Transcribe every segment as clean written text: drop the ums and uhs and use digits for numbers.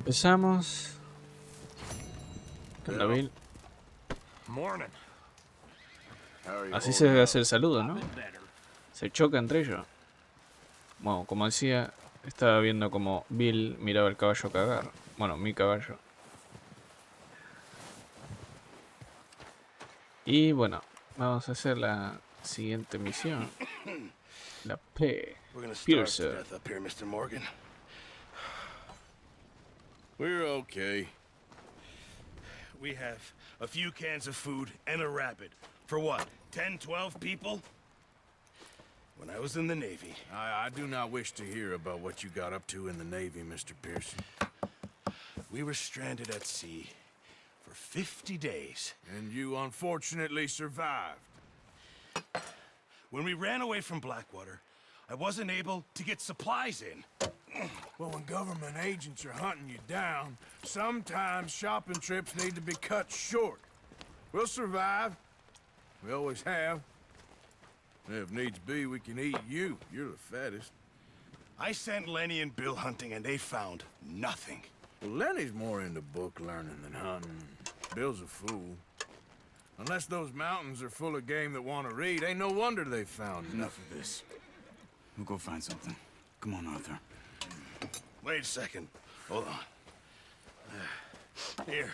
Empezamos. ¿Qué onda, Bill? Así se debe hacer el saludo, ¿no? Se choca entre ellos. Bueno, como decía, estaba viendo como Bill miraba el caballo cagar. Bueno, mi caballo. Y bueno, vamos a hacer la siguiente misión. La P. Pierce. We're okay. We have a few cans of food and a rabbit. For what, 10, 12 people? When I was in the Navy... I do not wish to hear about what you got up to in the Navy, Mr. Pearson. We were stranded at sea for 50 days. And you unfortunately survived. When we ran away from Blackwater, I wasn't able to get supplies in. Well, when government agents are hunting you down, sometimes shopping trips need to be cut short. We'll survive. We always have. If needs be, we can eat you. You're the fattest. I sent Lenny and Bill hunting, and they found nothing. Well, Lenny's more into book learning than hunting. Bill's a fool. Unless those mountains are full of game that want to read, ain't no wonder they found Enough of this. We'll go find something. Come on, Arthur. Wait a second. Hold on. Here.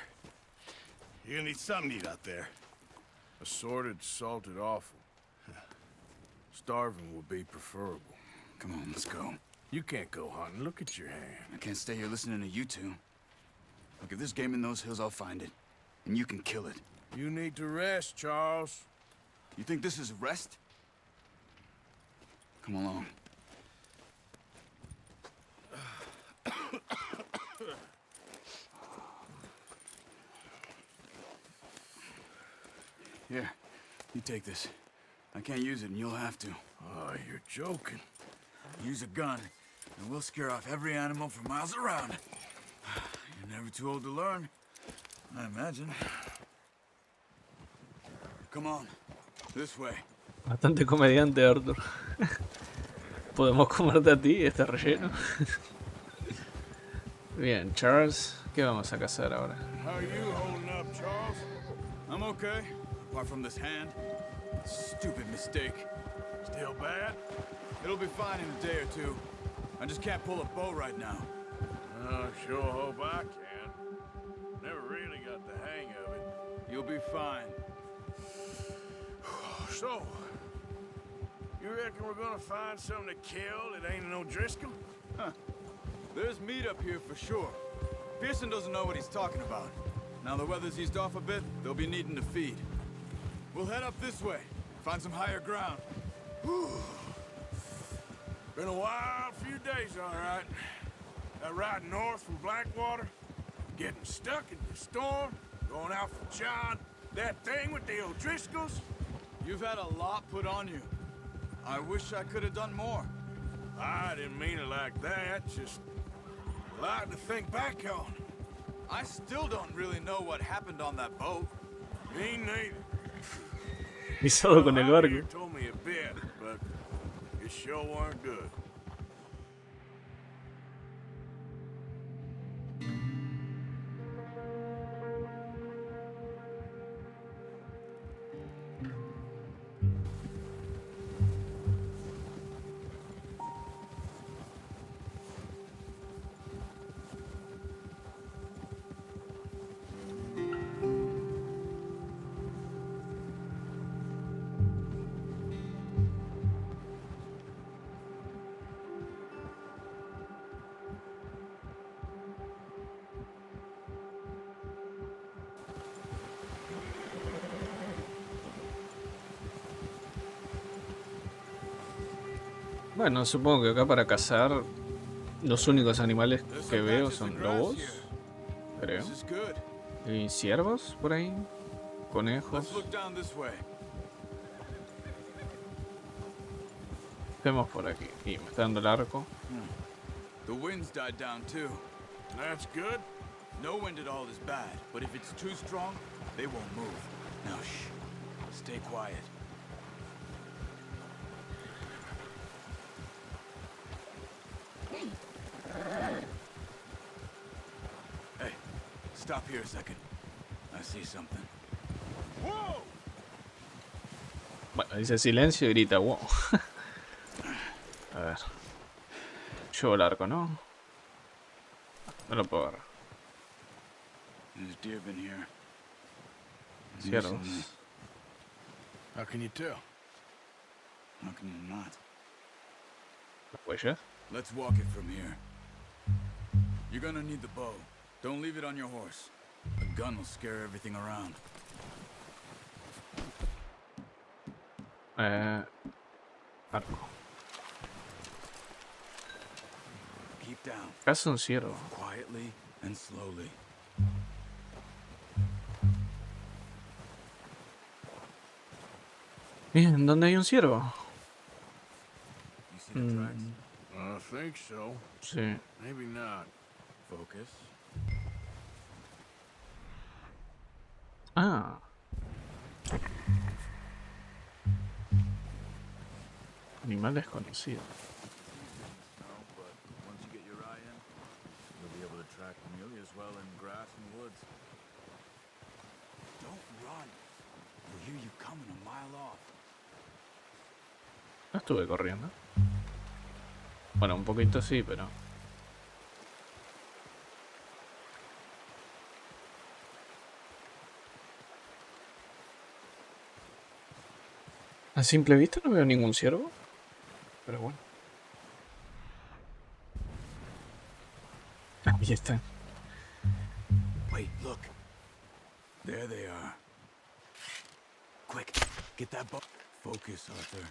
You're gonna need something to eat out there. Assorted, salted offal. Starving would be preferable. Come on, let's go. You can't go hunting. Look at your hand. I can't stay here listening to you two. Look, if there's game in those hills, I'll find it. And you can kill it. You need to rest, Charles. You think this is rest? Come along. Here, you take this. I can't use it, and you'll have to. Oh, you're joking. Use a gun, and we'll scare off every animal for miles around. You're never too old to learn, I imagine. Come on, this way. Bastante comediante, Arthur. Podemos comerte a ti, está relleno. Bien, Charles, ¿qué vamos a cazar ahora? How are you holding up, Charles? I'm okay, apart from this hand. Stupid mistake. Still bad? It'll be fine in a day or two. I just can't pull a bow right now. I sure hope I can. Never really got the hang of it. You'll be fine. So, you reckon we're gonna find something to kill that ain't no Driscoll? Huh. There's meat up here for sure. Pearson doesn't know what he's talking about. Now the weather's eased off a bit, they'll be needing to feed. We'll head up this way, find some higher ground. Whew. Been a wild few days, all right. That ride north from Blackwater, getting stuck in the storm, going out for John, that thing with the O'Driscolls. You've had a lot put on you. I wish I could have done more. I didn't mean it like that, just a lot to think back on. I still don't really know what happened on that boat. Me neither. Pisado con el Well, barco. you told me a bit, but it sure weren't good. Bueno, supongo que acá para cazar los únicos animales que veo son lobos, creo. This is good. Y ciervos por ahí, Let's conejos. look down this way. Vemos por aquí. Y me está dando el arco. The wind's died down too. That's good. No wind at all is bad, but if it's too strong, they won't move. Now shh. Stay quiet. Stop here a second. I see something. Whoa! Bueno, dice silencio y grita wow. A ver. Llevo el arco, ¿no? No lo puedo agarrar. There's deer been here. Ciervos. How can you tell? How can you not? ¿Las huellas? Let's walk it from here. You're gonna need the bow. Don't leave it on your horse. A gun will scare everything around. Arco. Keep down. Caza un ciervo. Quietly and slowly. Bien, ¿dónde hay un ciervo? You see the tracks? I think so. Sí. Maybe not. Focus. Ah. Animal desconocido. No, but once you get your eye in, you'll be able to track nearly as well in grass and woods. Don't run. You'll hear you coming a mile off. No estuve corriendo. Bueno, un poquito sí, pero... A simple vista no veo ningún ciervo. Pero bueno. Ahí están. Wait, look. There they are. Quick, get that bow. Focus, Arthur.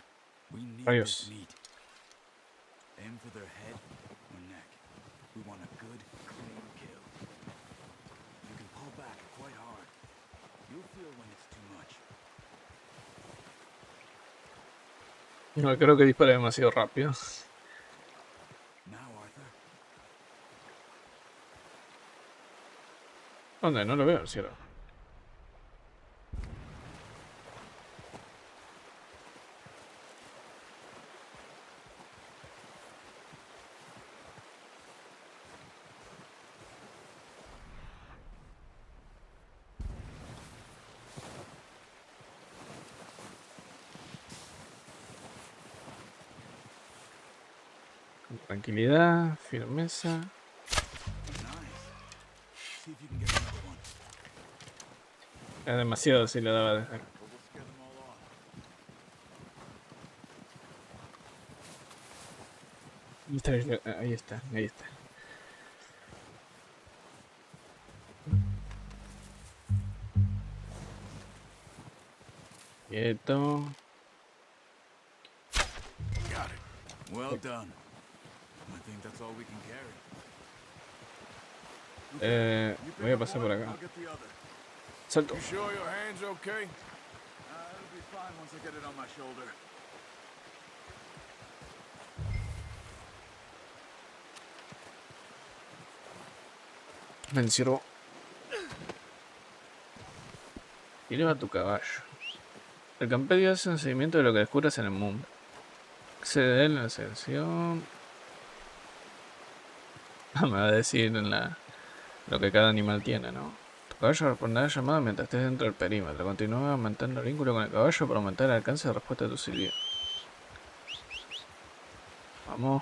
We need Rayos. this meat. Aim for their head or neck. We want a good, clean kill. You can pull back quite hard. You'll feel when it's too much. No, creo que dispara demasiado rápido. Now, Arthur. ¿Dónde? No lo veo el ciervo. Tranquilidad, firmeza. Nice. See if you can get another one. Es demasiado si le daba a dejar. But we'll scare them all off. Ahí está, ahí está. Quieto. Got it. Well done. I think that's all we can carry. Voy a pasar por acá. I'll get the other. Salto. You sure your hand's okay? It'll be fine once I get it on my shoulder. Ven, ciervo. Y lleva tu caballo. El camperio hace un seguimiento de lo que descubras en el mundo. Accede en la sección. Me va a decir en lo que cada animal tiene, ¿no? Tu caballo responderá llamada mientras estés dentro del perímetro. Continúa aumentando el vínculo con el caballo para aumentar el alcance de respuesta de tu silbido. Vamos.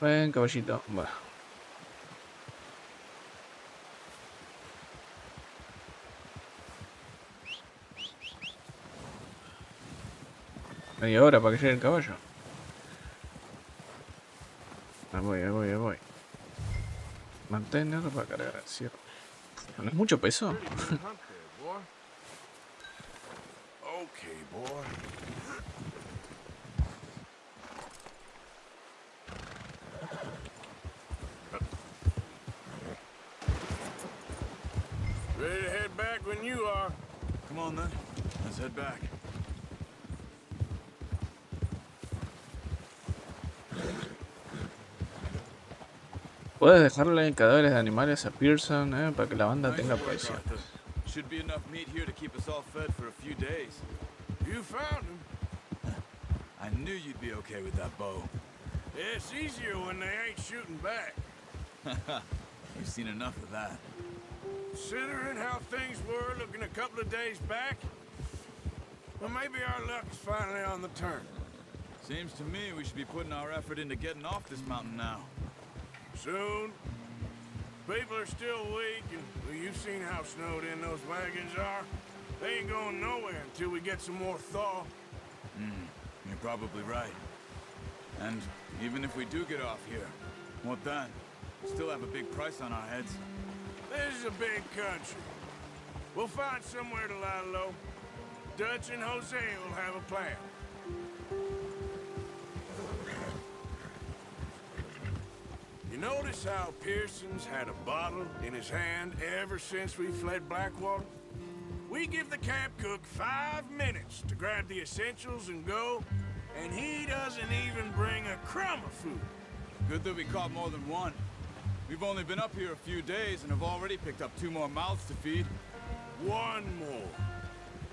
Ven, caballito. Va. Media hora para que llegue el caballo. Ahí voy, ahí voy, ahí voy. Mantén R para cargar el cierre. ¿No es mucho peso? Pretty good hunt there, boy. Okay, boy. Ready to head back when you are. Come on then. Let's head back. Puedes dejarle cadáveres de animales a Pearson para que la banda tenga Nice work, presión. Arthur. Should be enough meat here to keep us all fed for a few days. You found him. I knew you'd be okay with that bow. It's easier when they ain't shooting back. You've seen enough of that. Considering how things were looking a couple of days back, well, maybe our luck's finally on the turn. Seems to me we should be putting our effort into getting off this mountain now. Soon. People are still weak, and well, you've seen how snowed in those wagons are. They ain't going nowhere until we get some more thaw. You're probably right. And even if we do get off here, what then? We still have a big price on our heads. This is a big country. We'll find somewhere to lie low. Dutch and Jose will have a plan. You notice how Pearson's had a bottle in his hand ever since we fled Blackwater? We give the camp cook 5 minutes to grab the essentials and go, and he doesn't even bring a crumb of food. Good that we caught more than one. We've only been up here a few days and have already picked up 2 more mouths to feed. 1 more.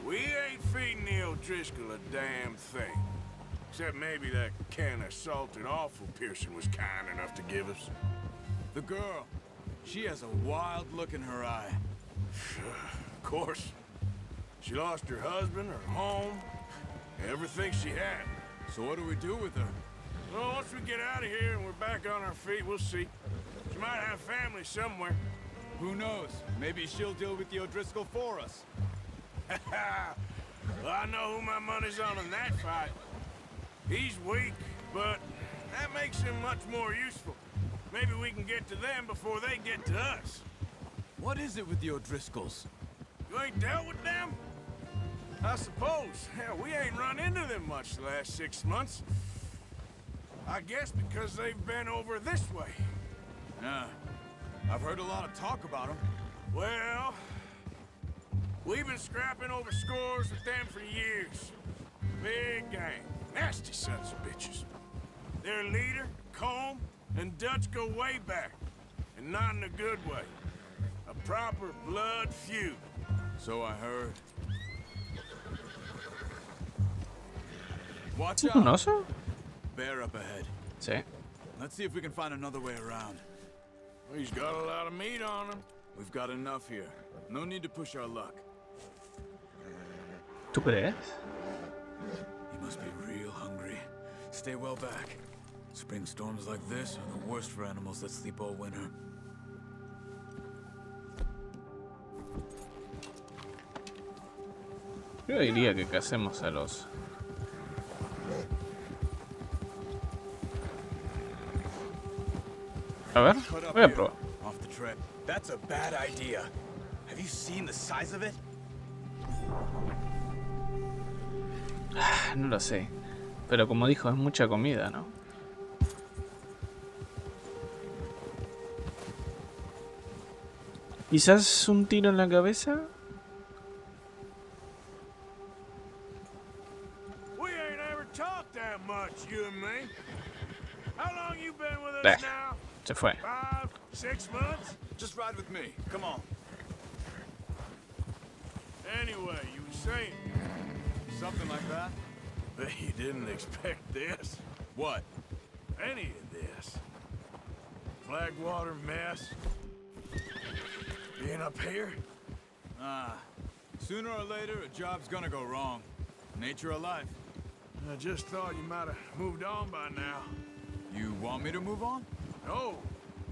We ain't feeding the O'Driscoll a damn thing. Except maybe that can of salted offal Pearson was kind enough to give us. The girl, she has a wild look in her eye. Of course. She lost her husband, her home, everything she had. So what do we do with her? Well, once we get out of here and we're back on our feet, we'll see. She might have family somewhere. Who knows? Maybe she'll deal with the O'Driscoll for us. Well, I know who my money's on in that fight. He's weak, but that makes him much more useful. Maybe we can get to them before they get to us. What is it with the O'Driscolls? You ain't dealt with them? I suppose. Hell, we ain't run into them much the last 6 months. I guess because they've been over this way. Yeah. I've heard a lot of talk about them. Well, we've been scrapping over scores with them for years. Big gang. Nasty sons of bitches. Their leader, Combe, and Dutch go way back. And not in a good way. A proper blood feud. So I heard. Watch ¿Tú out. conoces? Bear up ahead. Sí. Let's see if we can find another way around. He's got a lot of meat on him. We've got enough here. No need to push our luck. ¿Tú crees? He must be real hungry. Stay well back. Spring storms like this are the worst for animals that sleep all winter. Yo diría que casemos a los... A ver, voy a probar. Off the trail. That's a bad idea. Have you seen the size of it? No lo sé. Pero como dijo, es mucha comida, ¿no? Quizás un tiro en la cabeza. We ain't ever talked that much, you and me. How long you been with us now? Se fue. 5, 6 months? Just ride with me. Come on. Anyway, you were saying. Something like that? Bet you didn't expect this. What? Any of this. Blackwater mess. Being up here? Sooner or later, a job's gonna go wrong. Nature of life. I just thought you might have moved on by now. You want me to move on? No.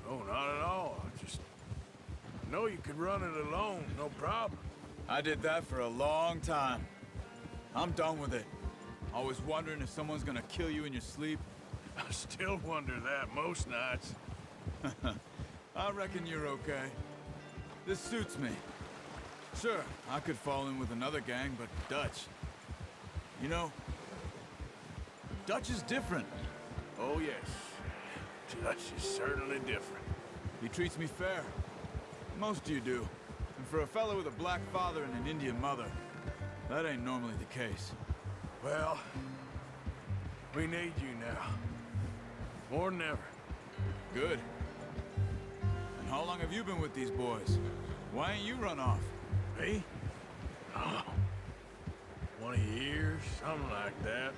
No, not at all. I just know you could run it alone, no problem. I did that for a long time. I'm done with it. Always wondering if someone's gonna kill you in your sleep. I still wonder that most nights. I reckon you're okay. This suits me. Sure, I could fall in with another gang, but Dutch. You know, Dutch is different. Oh, yes. Dutch is certainly different. He treats me fair. Most of you do. And for a fellow with a black father and an Indian mother, that ain't normally the case. Well, we need you now. More than ever. Good. And how long have you been with these boys? Why ain't you run off? Me? Oh, 20 years, something like that.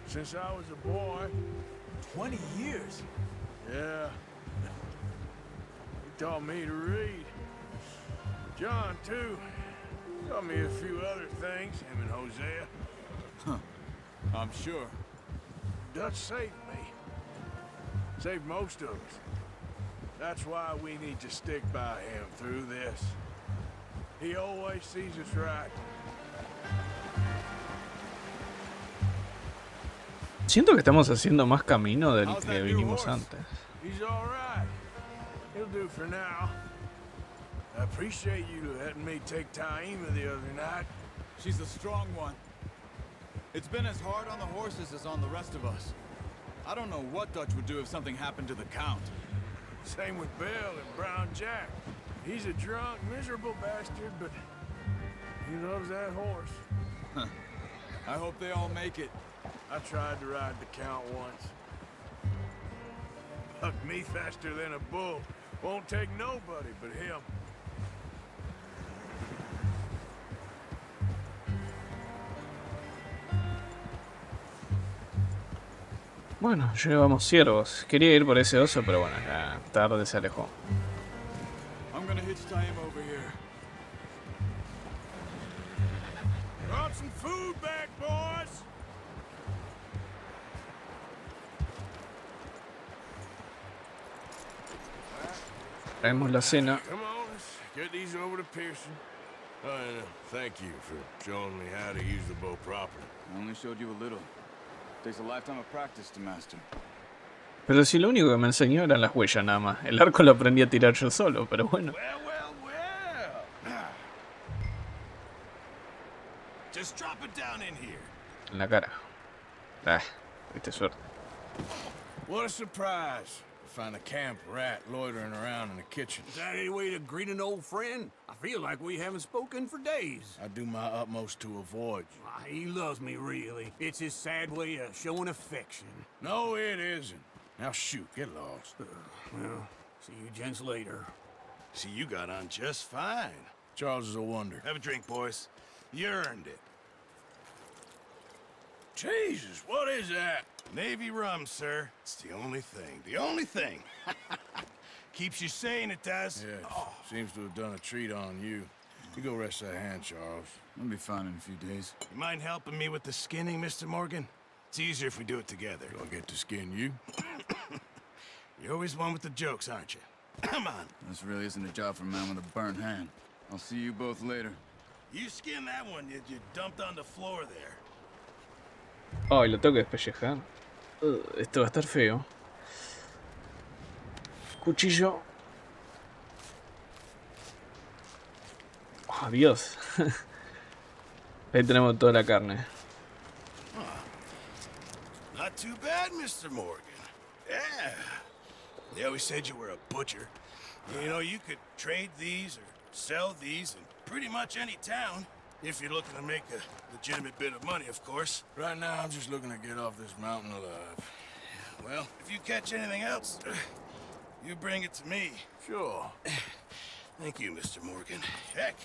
Since I was a boy. 20 years? Yeah. taught me to read. John, too. Taught me a few other things, him and Hosea. I'm sure. Dutch saved me. Saved most of us. That's why we need to stick by him through this. He always sees us right. Siento que estamos haciendo más camino del How's que that new vinimos horse? antes. He's all right. He'll do for now. I appreciate you letting me take Taima the other night. She's a strong one. It's been as hard on the horses as on the rest of us. I don't know what Dutch would do if something happened to the Count. Same with Bill and Brown Jack. He's a drunk, miserable bastard, but he loves that horse. I hope they all make it. I tried to ride the Count once. Bucked me faster than a bull. Won't take nobody but him. Bueno, llevamos ciervos. Quería ir por ese oso, pero bueno, ya tarde se alejó. I'm gonna hitch Taima over here. Brought some food back, boys! Traemos la cena. Come on, let's get these over to Pearson. Oh, and thank you for showing me how to use the bow properly. I only showed you a little. Takes a lifetime of practice to master. Pero si lo único que me enseñó eran las huellas nada más. El arco lo aprendí a tirar yo solo, pero bueno. Well. Just drop it down in here. En la cara. Ah, tuviste suerte. What a surprise. To find a camp rat loitering around in the kitchen. Is that any way to greet an old friend? I feel like we haven't spoken for days. I do my utmost to avoid you. Why, he loves me, really. It's his sad way of showing affection. No, it isn't. Now shoot, get lost. Well, see you gents later. See, you got on just fine. Charles is a wonder. Have a drink, boys. You earned it. Jesus, what is that? Navy rum, sir. It's the only thing. The only thing. Keeps you sane, it does. Yes, seems to have done a treat on you. You go rest that hand, Charles. I'll be fine in a few days. You mind helping me with the skinning, Mr. Morgan? It's easier if we do it together. Do I get to skin you? You're always one with the jokes, aren't you? Come on. This really isn't a job for a man with a burnt hand. I'll see you both later. You skin that one you dumped on the floor there. Oh, y lo tengo que despellejar. Esto va a estar feo. Cuchillo. Oh, Dios. Ahí tenemos toda la carne. Not too bad, Mr. Morgan. Yeah. They always said you were a butcher. You know, you could trade these or sell these in pretty much any town. If you're looking to make a legitimate bit of money, of course. Right now, I'm just looking to get off this mountain alive. Well, if you catch anything else, you bring it to me. Sure. Thank you, Mr. Morgan. Heck,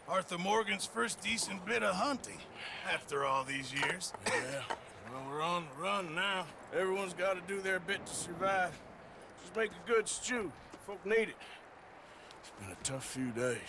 Arthur Morgan's first decent bit of hunting after all these years. Yeah. Well, we're on the run now. Everyone's got to do their bit to survive. Just make a good stew. Folk need it. It's been a tough few days.